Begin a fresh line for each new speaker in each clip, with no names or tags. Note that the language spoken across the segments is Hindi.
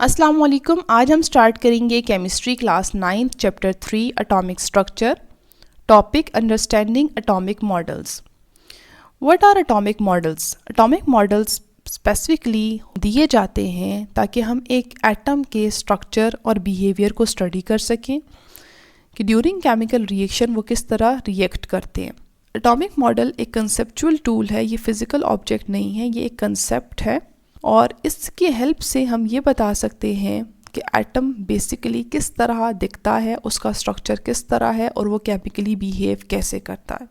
अस्सलाम वालेकुम। आज हम स्टार्ट करेंगे chemistry class 9 chapter 3 atomic structure. Topic understanding atomic models. What are atomic models? Atomic models specifically दिए जाते हैं ताकि हम एक एटम के स्ट्रक्चर और बिहेवियर को स्टडी कर सकें कि ड्यूरिंग केमिकल रिएक्शन वो किस तरह रिएक्ट करते हैं। एटॉमिक मॉडल एक कंसेप्चुअल टूल है, ये फिज़िकल ऑब्जेक्ट नहीं है, ये एक कंसेप्ट है और इसकी हेल्प से हम ये बता सकते हैं कि एटम बेसिकली किस तरह दिखता है, उसका स्ट्रक्चर किस तरह है और वो केमिकली बिहेव कैसे करता है।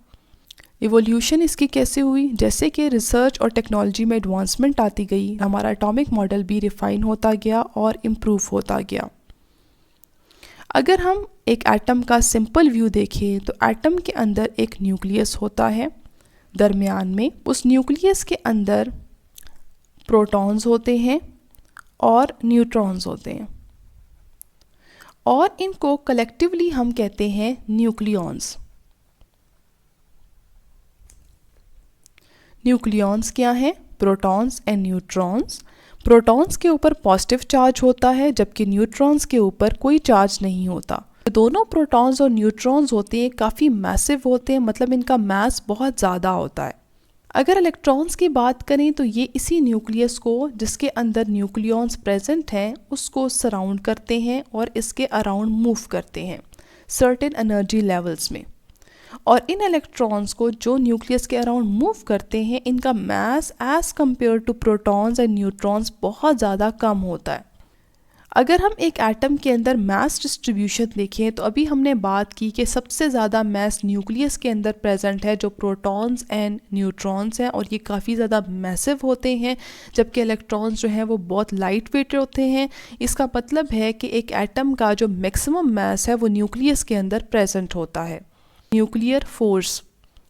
इवोल्यूशन इसकी कैसे हुई, जैसे कि रिसर्च और टेक्नोलॉजी में एडवांसमेंट आती गई, हमारा एटॉमिक मॉडल भी रिफाइन होता गया और इम्प्रूव होता गया। अगर हम एक एटम का सिंपल व्यू देखें तो एटम के अंदर एक न्यूक्लियस होता है, दरमियान में उस न्यूक्लियस के अंदर प्रोटॉन्स होते हैं और न्यूट्रॉन्स होते हैं और इनको कलेक्टिवली हम कहते हैं न्यूक्लियॉन्स। न्यूक्लियॉन्स क्या हैं? Protons and neutrons. प्रोटॉन्स के ऊपर पॉजिटिव चार्ज होता है जबकि न्यूट्रॉन्स के ऊपर कोई चार्ज नहीं होता। दोनों प्रोटॉन्स और न्यूट्रॉन्स होते हैं काफ़ी मैसिव होते हैं, मतलब इनका मास बहुत ज़्यादा होता है। अगर इलेक्ट्रॉन्स की बात करें तो ये इसी न्यूक्लियस को, जिसके अंदर न्यूक्लियॉन्स प्रेजेंट हैं, उसको सराउंड करते हैं और इसके अराउंड मूव करते हैं सर्टेन एनर्जी लेवल्स में। और इन इलेक्ट्रॉन्स को जो न्यूक्लियस के अराउंड मूव करते हैं, इनका mass as compared to protons and neutrons बहुत ज़्यादा कम होता है। अगर हम एक एटम के अंदर मास डिस्ट्रीब्यूशन देखें तो अभी हमने बात की कि सबसे ज़्यादा मास न्यूक्लियस के अंदर प्रेजेंट है, जो प्रोटॉन्स एंड न्यूट्रॉन्स हैं, और ये काफ़ी ज़्यादा मैसिव होते हैं, जबकि इलेक्ट्रॉन्स जो हैं वो बहुत लाइट वेट होते हैं। इसका मतलब है कि एक एटम का जो मैक्सिमम मास है वो न्यूक्लियस के अंदर प्रेजेंट होता है। न्यूक्लियर फोर्स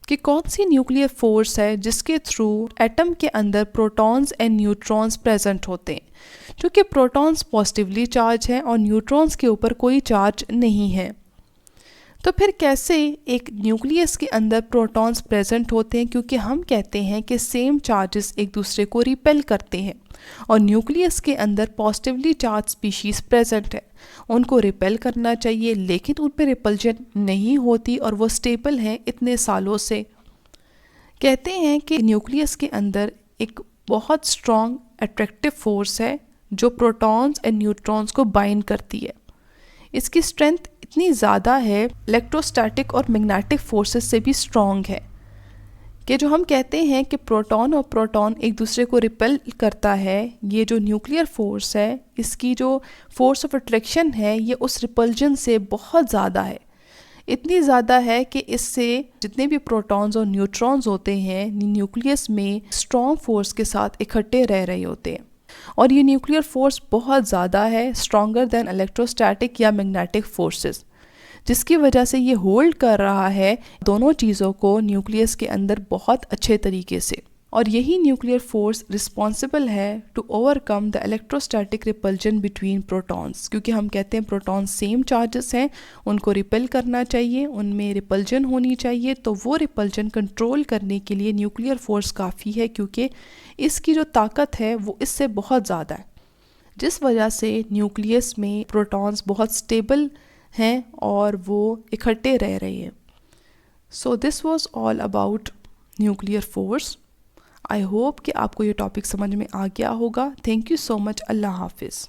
कि कौन सी न्यूक्लियर फोर्स है जिसके थ्रू एटम के अंदर प्रोटॉन्स एंड न्यूट्रॉन्स प्रेजेंट होते हैं, क्योंकि प्रोटॉन्स पॉजिटिवली चार्ज है और न्यूट्रॉन्स के ऊपर कोई चार्ज नहीं है। तो फिर कैसे एक न्यूक्लियस के अंदर प्रोटॉन्स प्रेजेंट होते हैं? क्योंकि हम कहते हैं कि सेम चार्जेस एक दूसरे को रिपेल करते हैं और न्यूक्लियस के अंदर पॉजिटिवली चार्ज स्पीशीज प्रेजेंट है, उनको रिपेल करना चाहिए लेकिन उन पर रिपल्जन नहीं होती और वो स्टेबल हैं इतने सालों से। कहते हैं कि न्यूक्लियस के अंदर एक बहुत स्ट्रॉन्ग अट्रैक्टिव फोर्स है जो प्रोटॉन्स एंड न्यूट्रॉन्स को बाइंड करती है। इसकी स्ट्रेंथ इतनी ज़्यादा है, इलेक्ट्रोस्टैटिक और मैग्नेटिक फोर्सेस से भी स्ट्रॉन्ग है, कि जो हम कहते हैं कि प्रोटॉन और प्रोटॉन एक दूसरे को रिपेल करता है, ये जो न्यूक्लियर फोर्स है, इसकी जो फोर्स ऑफ अट्रैक्शन है ये उस रिपल्जन से बहुत ज़्यादा है। इतनी ज़्यादा है कि इससे जितने भी प्रोटॉन्स और न्यूट्रॉन्स होते हैं न्यूक्लियस में स्ट्रॉन्ग फोर्स के साथ इकट्ठे रह रहे होते हैं, और ये न्यूक्लियर फोर्स बहुत ज़्यादा है, स्ट्रॉन्गर दैन इलेक्ट्रोस्टैटिक या मैग्नेटिक फोर्सेस, जिसकी वजह से ये होल्ड कर रहा है दोनों चीज़ों को न्यूक्लियस के अंदर बहुत अच्छे तरीके से। और यही न्यूक्लियर फोर्स रिस्पॉन्सिबल है to overcome the electrostatic repulsion between protons, क्योंकि हम कहते हैं प्रोटॉन्स सेम चार्जेस हैं, उनको रिपेल करना चाहिए, उनमें रिपल्जन होनी चाहिए। तो वो रिपल्जन कंट्रोल करने के लिए न्यूक्लियर फोर्स काफ़ी है, क्योंकि इसकी जो ताकत है वो इससे बहुत ज़्यादा है, जिस वजह से न्यूक्लियस में प्रोटॉन्स बहुत स्टेबल हैं और वो इकट्ठे रह रहे हैं। So this was all about nuclear force. I hope कि आपको ये टॉपिक समझ में आ गया होगा। Thank you so much. अल्लाह हाफिज़।